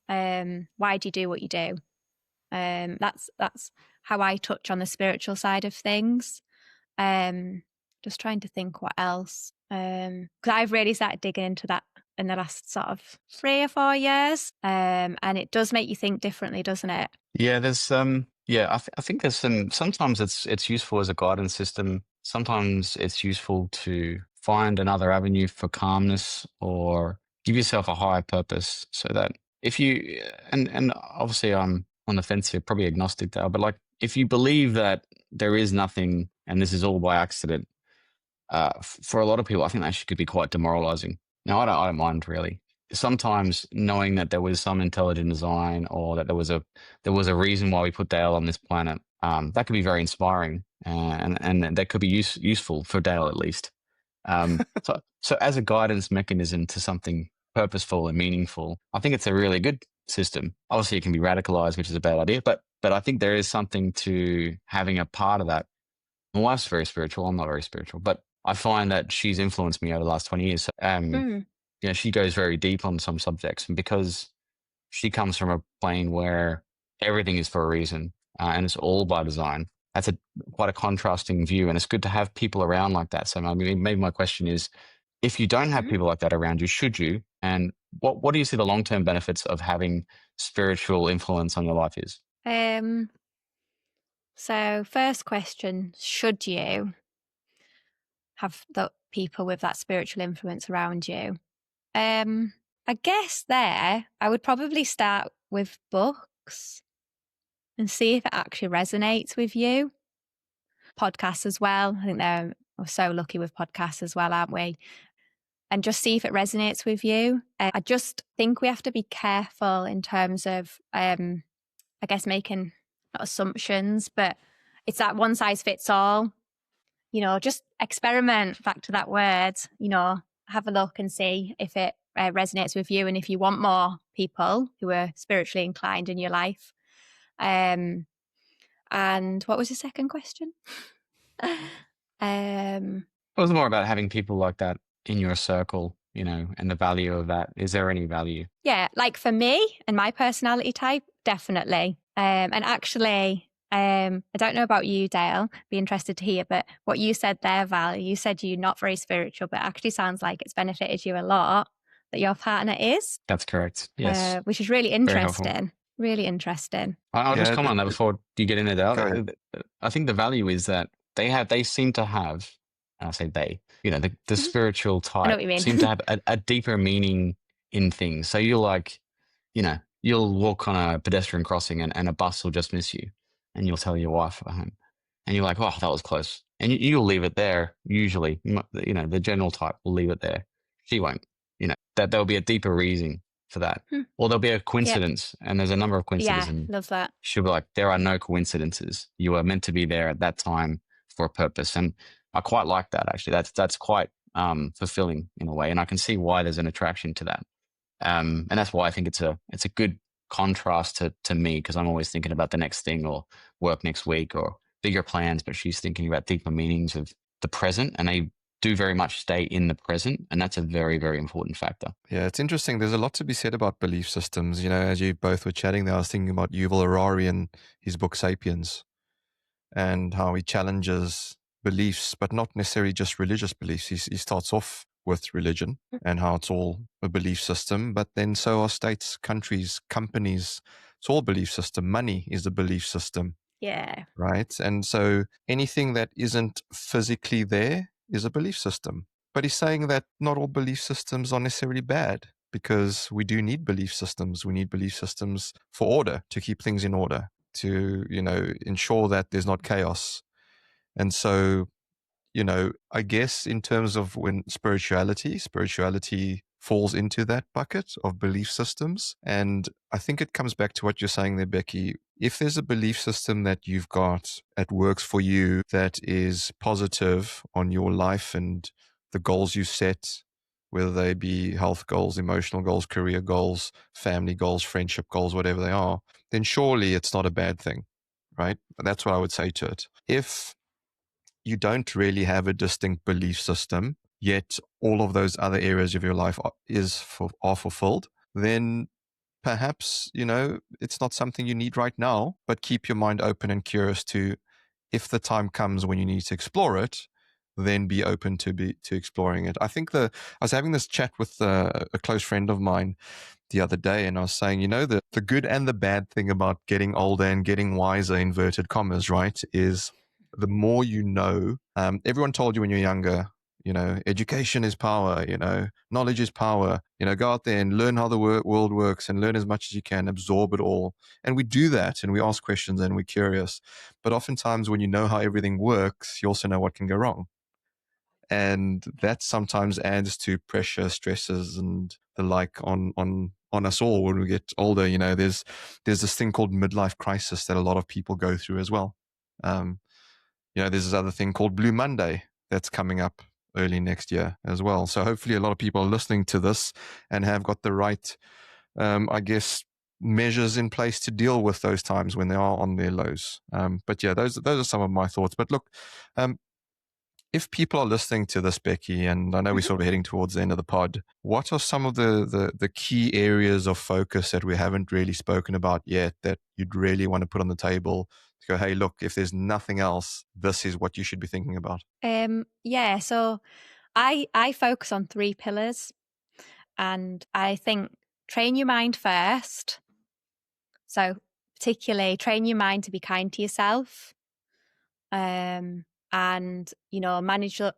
Why do you do what you do? That's how I touch on the spiritual side of things. Just trying to think what else. Because I've really started digging into that in the last sort of 3 or 4 years. And it does make you think differently, doesn't it? Yeah, there's I think there's sometimes it's useful as a guidance system. Sometimes it's useful to find another avenue for calmness or give yourself a higher purpose so that if you, and obviously I'm on the fence here, probably agnostic there, but like if you believe that there is nothing and this is all by accident, for a lot of people, I think that actually could be quite demoralizing. Now, I don't mind really. Sometimes knowing that there was some intelligent design or that there was a reason why we put Dale on this planet, that could be very inspiring and that could be useful for Dale at least. So as a guidance mechanism to something purposeful and meaningful, I think it's a really good system. Obviously, it can be radicalized, which is a bad idea, but I think there is something to having a part of that My wife's very spiritual. I'm not very spiritual, but I find that she's influenced me over the last 20 years. Mm. She goes very deep on some subjects, and because she comes from a plane where everything is for a reason, and it's all by design. That's quite a contrasting view, and it's good to have people around like that. So maybe my question is, if you don't have Mhm. people like that around you, should you? And what do you see the long-term benefits of having spiritual influence on your life is? So first question, should you have the people with that spiritual influence around you? I guess there I would probably start with books and see if it actually resonates with you. Podcasts as well. I think we're so lucky with podcasts as well, aren't we? And just see if it resonates with you. I just think we have to be careful in terms of, I guess, making not assumptions, but it's that one size fits all. Just experiment, back to that word, have a look and see if it resonates with you and if you want more people who are spiritually inclined in your life. And what was the second question? It was more about having people like that in your circle, and the value of that. Is there any value? Yeah, like for me and my personality type, definitely. And actually, I don't know about you, Dale, be interested to hear, but what you said there, Val, you said you're not very spiritual, but actually sounds like it's benefited you a lot that your partner is. That's correct. Yes. Which is really Very helpful. interesting. Really interesting. I'll just Yeah, comment on that before you get into Go that. ahead. I think the value is that they seem to have, and I say they, the spiritual I know type what you mean. seem to have a deeper meaning in things. So you're like, you'll walk on a pedestrian crossing and a bus will just miss you, and you'll tell your wife at home, and you're like, oh, that was close, and you'll leave it there. Usually, the general type will leave it there. She won't. That there'll be a deeper reason for that. Or there'll be a coincidence, and there's a number of coincidences. Yeah, And love that. she'll be like, there are no coincidences. You are meant to be there at that time for a purpose. And I quite like that, actually. That's quite fulfilling in a way. And I can see why there's an attraction to that. And that's why I think it's a good contrast to me, because I'm always thinking about the next thing or work next week or bigger plans, but she's thinking about deeper meanings of the present, and they do very much stay in the present, and that's a very, very important factor. Yeah, it's interesting. There's a lot to be said about belief systems. As you both were chatting there, I was thinking about Yuval Harari and his book Sapiens, and how he challenges beliefs, but not necessarily just religious beliefs. He starts off with religion and how it's all a belief system, but then so are states, countries, companies. It's all belief system. Money is a belief system. Yeah. Right. And so anything that isn't physically there is a belief system. But he's saying that not all belief systems are necessarily bad, because we do need belief systems. We need belief systems for order, to keep things in order, to, ensure that there's not chaos. And so, I guess in terms of when spirituality falls into that bucket of belief systems. And I think it comes back to what you're saying there, Becky. If there's a belief system that you've got that works for you, that is positive on your life and the goals you set, whether they be health goals, emotional goals, career goals, family goals, friendship goals, whatever they are, then surely it's not a bad thing, right? That's what I would say to it. If you don't really have a distinct belief system, yet all of those other areas of your life are fulfilled, then perhaps, it's not something you need right now, but keep your mind open and curious to, if the time comes when you need to explore it, then be open to exploring it. I think I was having this chat with a close friend of mine the other day, and I was saying, the good and the bad thing about getting older and getting wiser, inverted commas, right, is the more you know. Everyone told you when you're younger, education is power, knowledge is power, go out there and learn how the world works and learn as much as you can, absorb it all. And we do that, and we ask questions and we're curious. But oftentimes when you know how everything works, you also know what can go wrong. And that sometimes adds to pressure, stresses, and the like on us all when we get older. There's this thing called midlife crisis that a lot of people go through as well. There's this other thing called Blue Monday that's coming up early next year as well. So hopefully a lot of people are listening to this and have got the right, measures in place to deal with those times when they are on their lows. But yeah, those are some of my thoughts. But look, if people are listening to this, Becky, and I know we're sort of heading towards the end of the pod, what are some of the key areas of focus that we haven't really spoken about yet that you'd really want to put on the table to go, hey, look, if there's nothing else, this is what you should be thinking about? Yeah, so I focus on 3 pillars, and I think train your mind first. So particularly train your mind to be kind to yourself. And manage your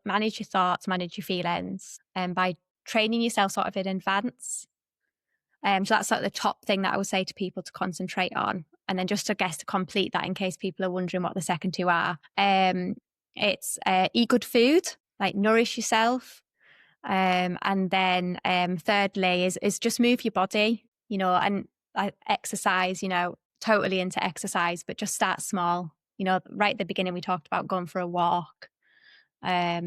thoughts, manage your feelings, by training yourself sort of in advance. So that's sort of the top thing that I would say to people to concentrate on. And then just, I guess, to complete that, in case people are wondering what the second 2 are, it's eat good food, like nourish yourself. And then thirdly is just move your body, and exercise, totally into exercise, but just start small. Right at the beginning, we talked about going for a walk. I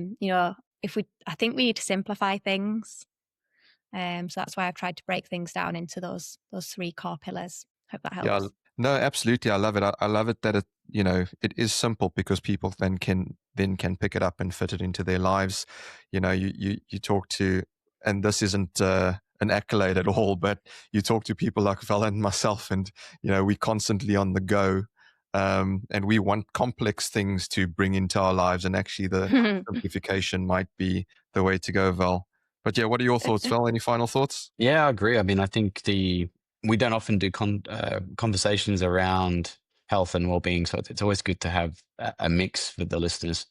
think we need to simplify things. So that's why I've tried to break things down into those 3 core pillars. Hope that helps. Yeah, no, absolutely. I love it. I love it that it is simple, because people then can pick it up and fit it into their lives. You talk to, and this isn't an accolade at all, but you talk to people like Val and myself, and we're constantly on the go. And we want complex things to bring into our lives, and actually the simplification might be the way to go, Val. But yeah, what are your thoughts, Val? Any final thoughts? Yeah, I agree. I mean, I think we don't often do conversations around health and well-being, so it's always good to have a mix with the listeners.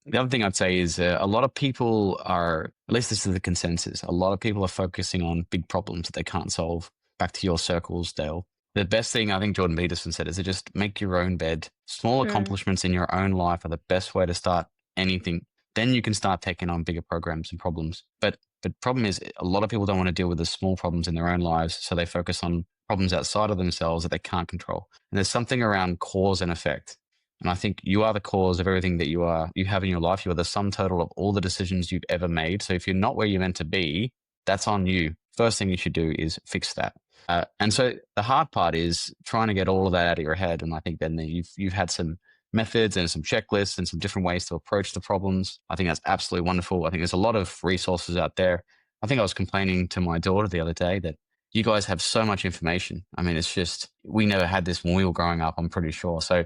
The other thing I'd say is a lot of people are, at least this is the consensus, a lot of people are focusing on big problems that they can't solve. Back to your circles, Dale. The best thing I think Jordan Peterson said is to just make your own bed. Small accomplishments in your own life are the best way to start anything. Then you can start taking on bigger programs and problems. But the problem is a lot of people don't want to deal with the small problems in their own lives, so they focus on problems outside of themselves that they can't control. And there's something around cause and effect. And I think you are the cause of everything that you have in your life. You are the sum total of all the decisions you've ever made. So if you're not where you're meant to be, that's on you. First thing you should do is fix that. And so the hard part is trying to get all of that out of your head. And I think then you've had some methods and some checklists and some different ways to approach the problems. I think that's absolutely wonderful. I think there's a lot of resources out there. I think I was complaining to my daughter the other day that you guys have so much information. I mean, it's just, we never had this when we were growing up, I'm pretty sure. So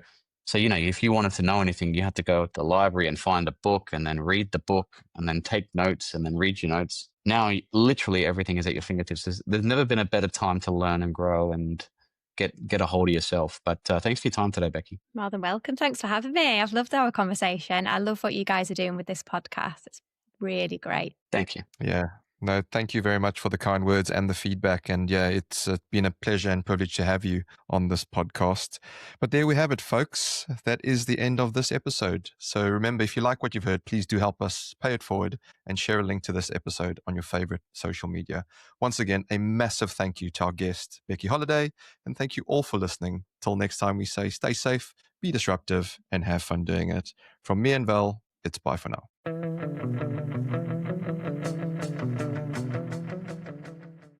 if you wanted to know anything, you had to go to the library and find a book and then read the book and then take notes and then read your notes. Now, literally everything is at your fingertips. There's never been a better time to learn and grow and get a hold of yourself. But thanks for your time today, Becky. More than welcome. Thanks for having me. I've loved our conversation. I love what you guys are doing with this podcast. It's really great. Thank you. Yeah. No, thank you very much for the kind words and the feedback. And yeah, it's been a pleasure and privilege to have you on this podcast. But there we have it, folks. That is the end of this episode. So remember, if you like what you've heard, please do help us pay it forward and share a link to this episode on your favorite social media. Once again, a massive thank you to our guest, Becky Holliday. And thank you all for listening. Till next time, we say stay safe, be disruptive, and have fun doing it. From me and Val, it's bye for now.